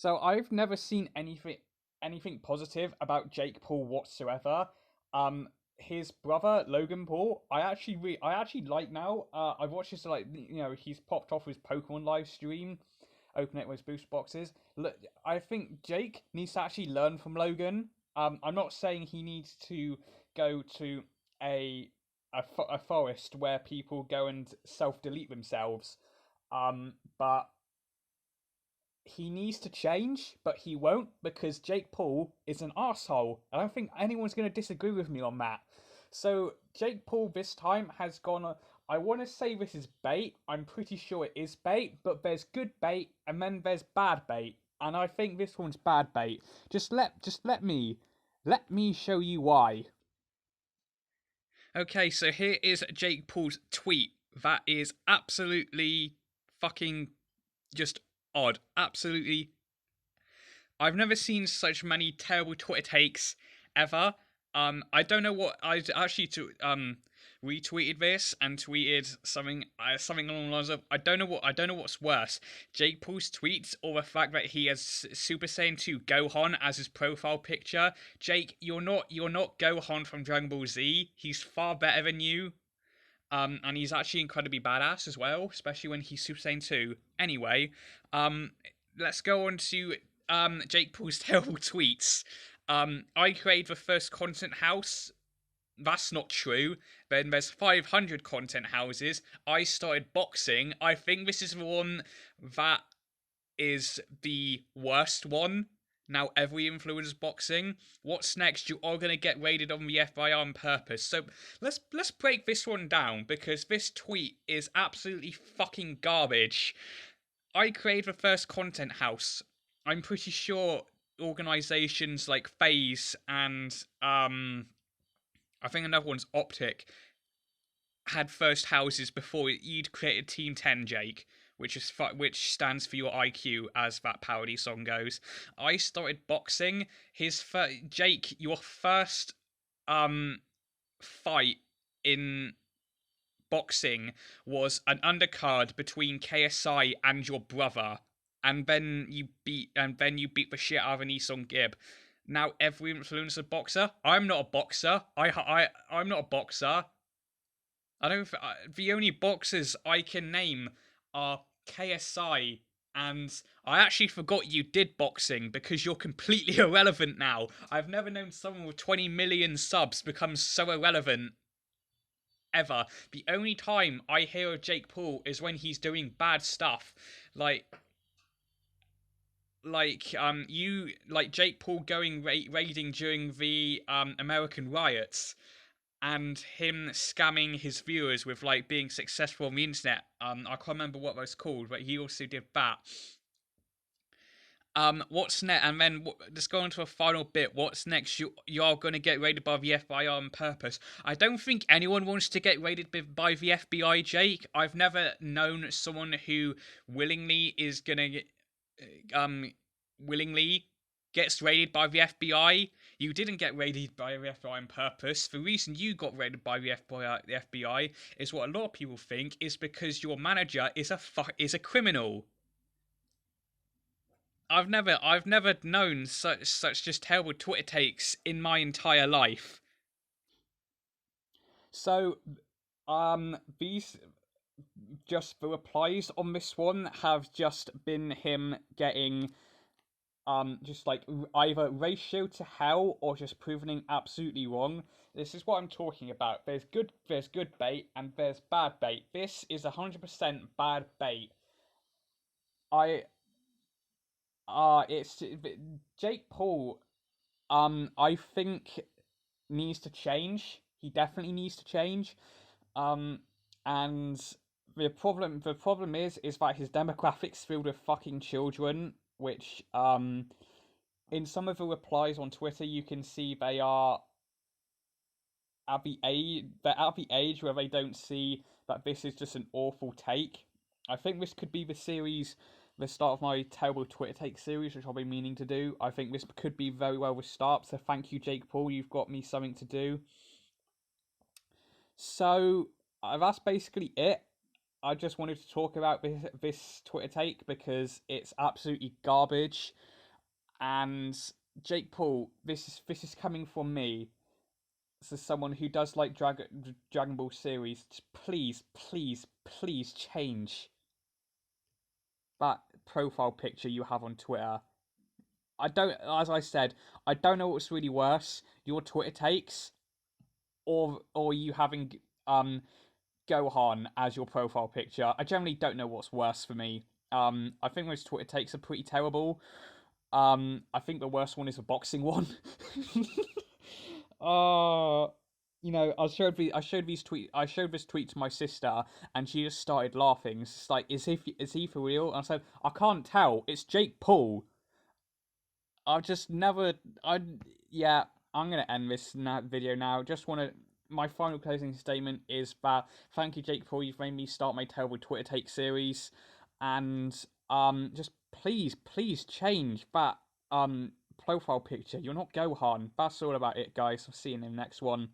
So I've never seen anything positive about Jake Paul whatsoever. Um, his brother Logan Paul, I actually like now. I've watched his he's popped off his Pokemon live stream, open it with his boost boxes. Look, I think Jake needs to actually learn from Logan. I'm not saying he needs to go to a a forest where people go and self delete themselves. But he needs to change, but he won't because Jake Paul is an asshole. I don't think anyone's going to disagree with me on that. So Jake Paul this time has gone. I want to say this is bait. I'm pretty sure it is bait, but there's good bait and then there's bad bait, and I think this one's bad bait. Just let me show you why. Okay, so here is Jake Paul's tweet. That is absolutely fucking just odd. Absolutely, I've never seen such many terrible Twitter takes ever. I don't know what I actually retweeted this and tweeted something along the lines of I don't know what's worse, Jake Paul's tweets or the fact that he has Super Saiyan 2 Gohan as his profile picture. Jake, you're not Gohan from Dragon Ball Z. He's far better than you. And he's actually incredibly badass as well, especially when he's Super Saiyan 2. Anyway, let's go on to Jake Paul's terrible tweets. I created the first content house. That's not true. Then there's 500 content houses. I started boxing. I think this is the one that is the worst one. Now every influencer's boxing. What's next? You are gonna get raided on the FBI on purpose. So let's break this one down because this tweet is absolutely fucking garbage. I created the first content house. I'm pretty sure organizations like FaZe and I think another one's Optic had first houses before you'd created Team 10, Jake, which stands for your IQ, as that parody song goes. I started boxing. Jake, your first fight in boxing was an undercard between KSI and your brother, and then you beat the shit out of an Esong Gib. Now every influencer boxer. I'm not a boxer. I'm not a boxer. I don't. The only boxers I can name are KSI, and I actually forgot you did boxing because you're completely irrelevant now. I've never known someone with 20 million subs become so irrelevant ever. The only time I hear of Jake Paul is when he's doing bad stuff, like Jake Paul going raiding during the American riots and him scamming his viewers with like being successful on the internet. I can't remember what that was called, but he also did that. What's next? And then let's go on to a final bit. What's next? You are going to get raided by the FBI on purpose. I don't think anyone wants to get raided by the FBI, Jake. I've never known someone who willingly is gonna willingly gets raided by the FBI. You didn't get raided by the FBI on purpose. The reason you got raided by the FBI is what a lot of people think is because your manager is a criminal. I've never known such just terrible Twitter takes in my entire life. So, these just the replies on this one have just been him getting just like either ratio to hell or just proving absolutely wrong. This is what I'm talking about. There's good bait and there's bad bait. This is 100% bad bait. I it's Jake Paul. I think needs to change. He definitely needs to change. Um, and the problem is that his demographics filled with fucking children, which in some of the replies on Twitter you can see they're at the age where they don't see that this is just an awful take. I think this could be the start of my terrible Twitter take series, which I'll be meaning to do. I think this could be very well the start. So thank you, Jake Paul. You've got me something to do. So that's basically it. I just wanted to talk about this Twitter take because it's absolutely garbage. And Jake Paul, this is coming from me. This is someone who does like Dragon Ball series. Please, please, please change that profile picture you have on Twitter. I don't, as I said, I don't know what's really worse: your Twitter takes, or you having Gohan as your profile picture. I generally don't know what's worse for me. I think most Twitter takes are pretty terrible. I think the worst one is a boxing one. uh I showed this tweet to my sister, and she just started laughing. It's like, is he for real? And I said, I can't tell. It's Jake Paul. I just never. Yeah. I'm gonna end this video now. Just want to. My final closing statement is that thank you, Jake Paul. You've made me start my terrible Twitter take series, and just please change that profile picture. You're not Gohan. That's all about it, guys. I'll see you in the next one.